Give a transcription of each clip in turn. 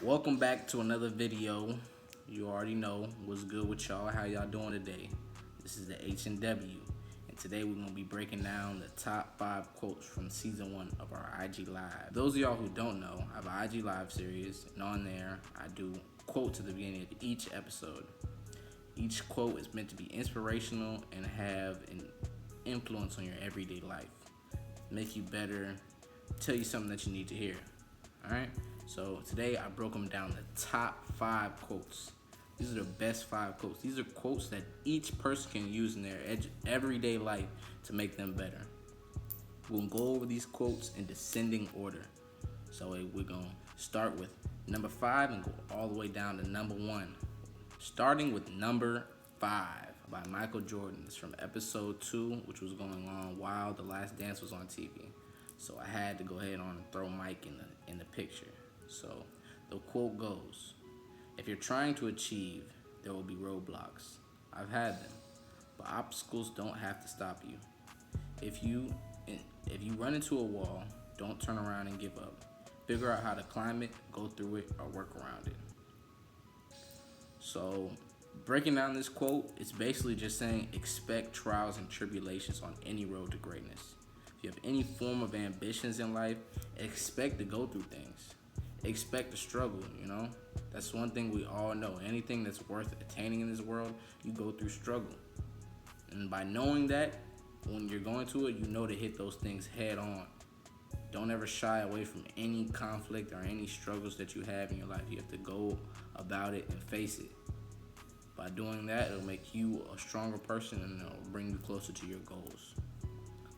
Welcome back to another video. You already know what's good with y'all. How y'all doing today? This is the H&W, and today we're gonna be breaking down the top 5 quotes from season 1 of our IG Live. Those of y'all who don't know, I have an IG Live series, and on there I do quotes at the beginning of each episode. Each quote is meant to be inspirational and have an influence on your everyday life, make you better, tell you something that you need to hear. Alright, so today I broke them down the top 5 quotes. These are the best 5 quotes. These are quotes that each person can use in their everyday life to make them better. We're going to go over these quotes in descending order. So we're going to start with number 5 and go all the way down to number 1. Starting with number 5 by Michael Jordan. It's from episode 2, which was going on while The Last Dance was on TV. So I had to go ahead and throw Mike in the picture. So the quote goes, "If you're trying to achieve, there will be roadblocks. I've had them, but obstacles don't have to stop you. If you run into a wall, don't turn around and give up. Figure out how to climb it, go through it, or work around it." So breaking down this quote, it's basically just saying expect trials and tribulations on any road to greatness. If you have any form of ambitions in life, expect to go through things. Expect to struggle, That's one thing we all know. Anything that's worth attaining in this world, you go through struggle. And by knowing that, when you're going to it, you know to hit those things head on. Don't ever shy away from any conflict or any struggles that you have in your life. You have to go about it and face it. By doing that, it'll make you a stronger person and it'll bring you closer to your goals.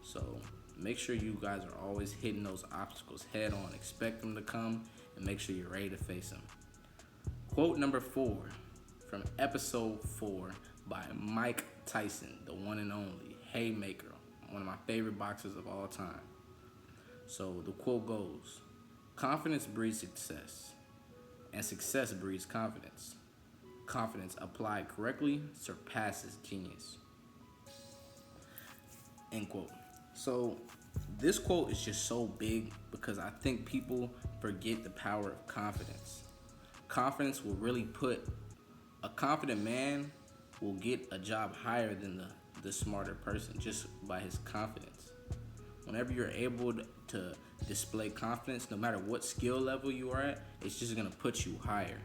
So make sure you guys are always hitting those obstacles head on. Expect them to come and make sure you're ready to face them. Quote number 4 from episode 4 by Mike Tyson, the one and only Haymaker, one of my favorite boxers of all time. So the quote goes, "Confidence breeds success, and success breeds confidence. Confidence applied correctly surpasses genius." End quote. So this quote is just so big because I think people forget the power of confidence. Confidence will really put a confident man will get a job higher than the smarter person just by his confidence. Whenever you're able to display confidence, no matter what skill level you are at, it's just gonna put you higher.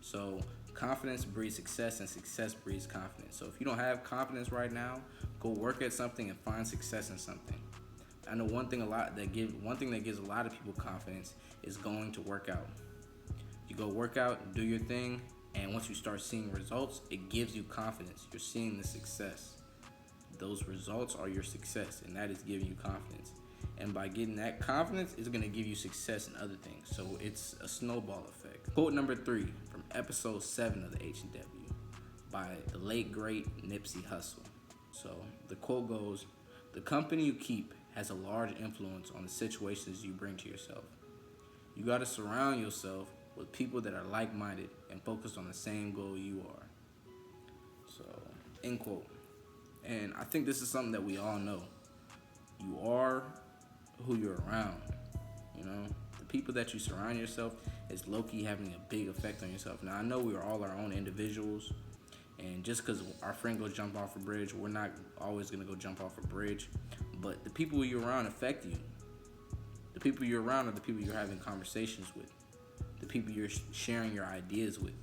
So confidence breeds success and success breeds confidence. So if you don't have confidence right now, go work at something and find success in something. I know one thing that gives a lot of people confidence is going to work out. You go work out, do your thing, and once you start seeing results, it gives you confidence. You're seeing the success. Those results are your success, and that is giving you confidence. And by getting that confidence, it's going to give you success in other things. So it's a snowball effect. Quote number 3 from episode 7 of the H&W by the late great Nipsey Hussle. So the quote goes, "The company you keep has a large influence on the situations you bring to yourself. You got to surround yourself with people that are like-minded and focused on the same goal you are." So, end quote. And I think this is something that we all know. You are who you're around. The people that you surround yourself is low-key having a big effect on yourself. Now, I know we are all our own individuals, and just because our friend goes jump off a bridge, we're not always going to go jump off a bridge. But the people you're around affect you. The people you're around are the people you're having conversations with, the people you're sharing your ideas with.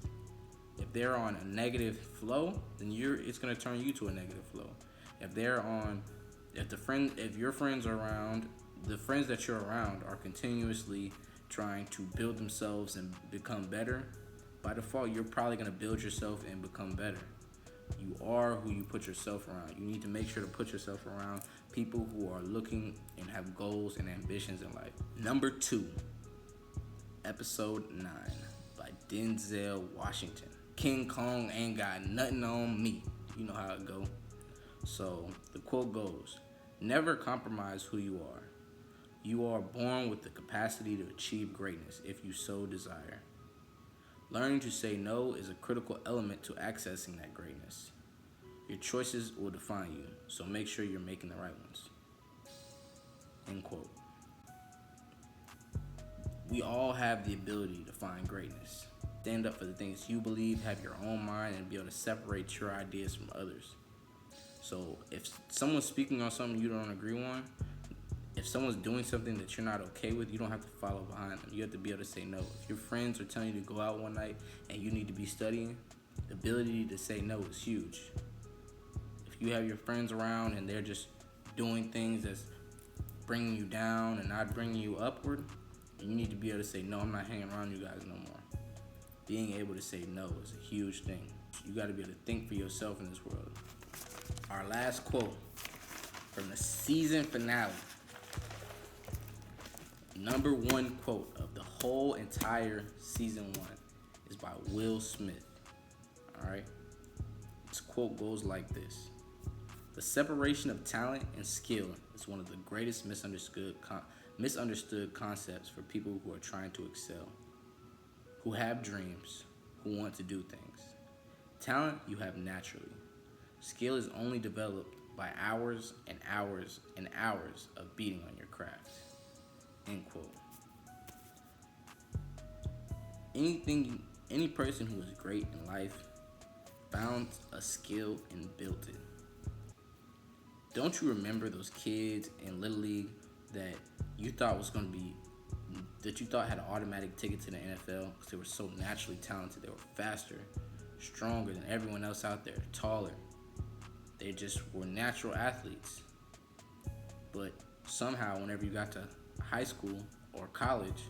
If they're on a negative flow, then it's going to turn you to a negative flow. If your friends are around, the friends that you're around are continuously trying to build themselves and become better, by default, you're probably going to build yourself and become better. You are who you put yourself around. You need to make sure to put yourself around people who are looking and have goals and ambitions in life. Number 2, episode 9 by Denzel Washington. "King Kong ain't got nothing on me." You know how it go. So the quote goes, "Never compromise who you are. You are born with the capacity to achieve greatness if you so desire. Learning to say no is a critical element to accessing that greatness. Your choices will define you, so make sure you're making the right ones." End quote. We all have the ability to find greatness. Stand up for the things you believe, have your own mind, and be able to separate your ideas from others. So if someone's speaking on something you don't agree on, if someone's doing something that you're not okay with, you don't have to follow behind them. You have to be able to say no. If your friends are telling you to go out one night and you need to be studying, the ability to say no is huge. If you have your friends around and they're just doing things that's bringing you down and not bringing you upward, you need to be able to say, no, I'm not hanging around you guys no more. Being able to say no is a huge thing. You got to be able to think for yourself in this world. Our last quote from the season finale. Number one quote of the whole entire season 1 is by Will Smith. All right. This quote goes like this: "The separation of talent and skill is one of the greatest misunderstood concepts for people who are trying to excel, who have dreams, who want to do things. Talent you have naturally. Skill is only developed by hours and hours and hours of beating on your craft." End quote. Any person who is great in life found a skill and built it. Don't you remember those kids in Little League that you thought had an automatic ticket to the NFL because they were so naturally talented? They were faster, stronger than everyone else out there, taller. They just were natural athletes. But somehow, whenever you got to high school or college,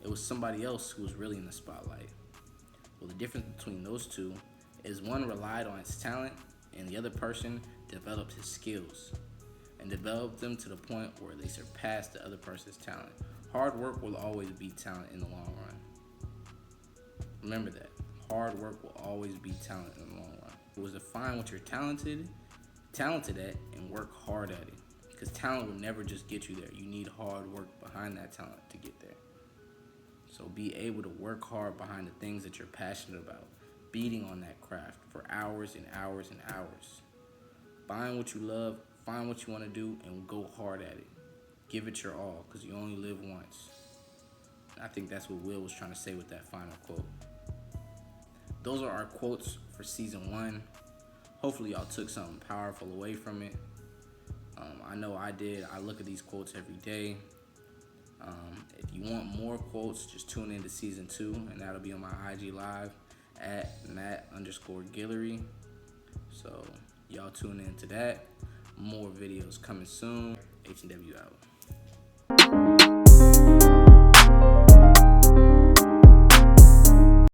it was somebody else who was really in the spotlight. Well, the difference between those two is one relied on his talent and the other person developed his skills and developed them to the point where they surpassed the other person's talent. Hard work will always beat talent in the long run. Remember that. Hard work will always beat talent in the long run. It was to find what you're talented at and work hard at it. Because talent will never just get you there. You need hard work behind that talent to get there. So be able to work hard behind the things that you're passionate about, beating on that craft for hours and hours and hours. Find what you love, find what you want to do, and go hard at it. Give it your all, because you only live once. And I think that's what Will was trying to say with that final quote. Those are our quotes for season 1. Hopefully y'all took something powerful away from it. I know I did. I look at these quotes every day. If you want more quotes, just tune into season 2, and that'll be on my IG live at Matt_Guillery. So y'all tune into that. More videos coming soon. H&W out.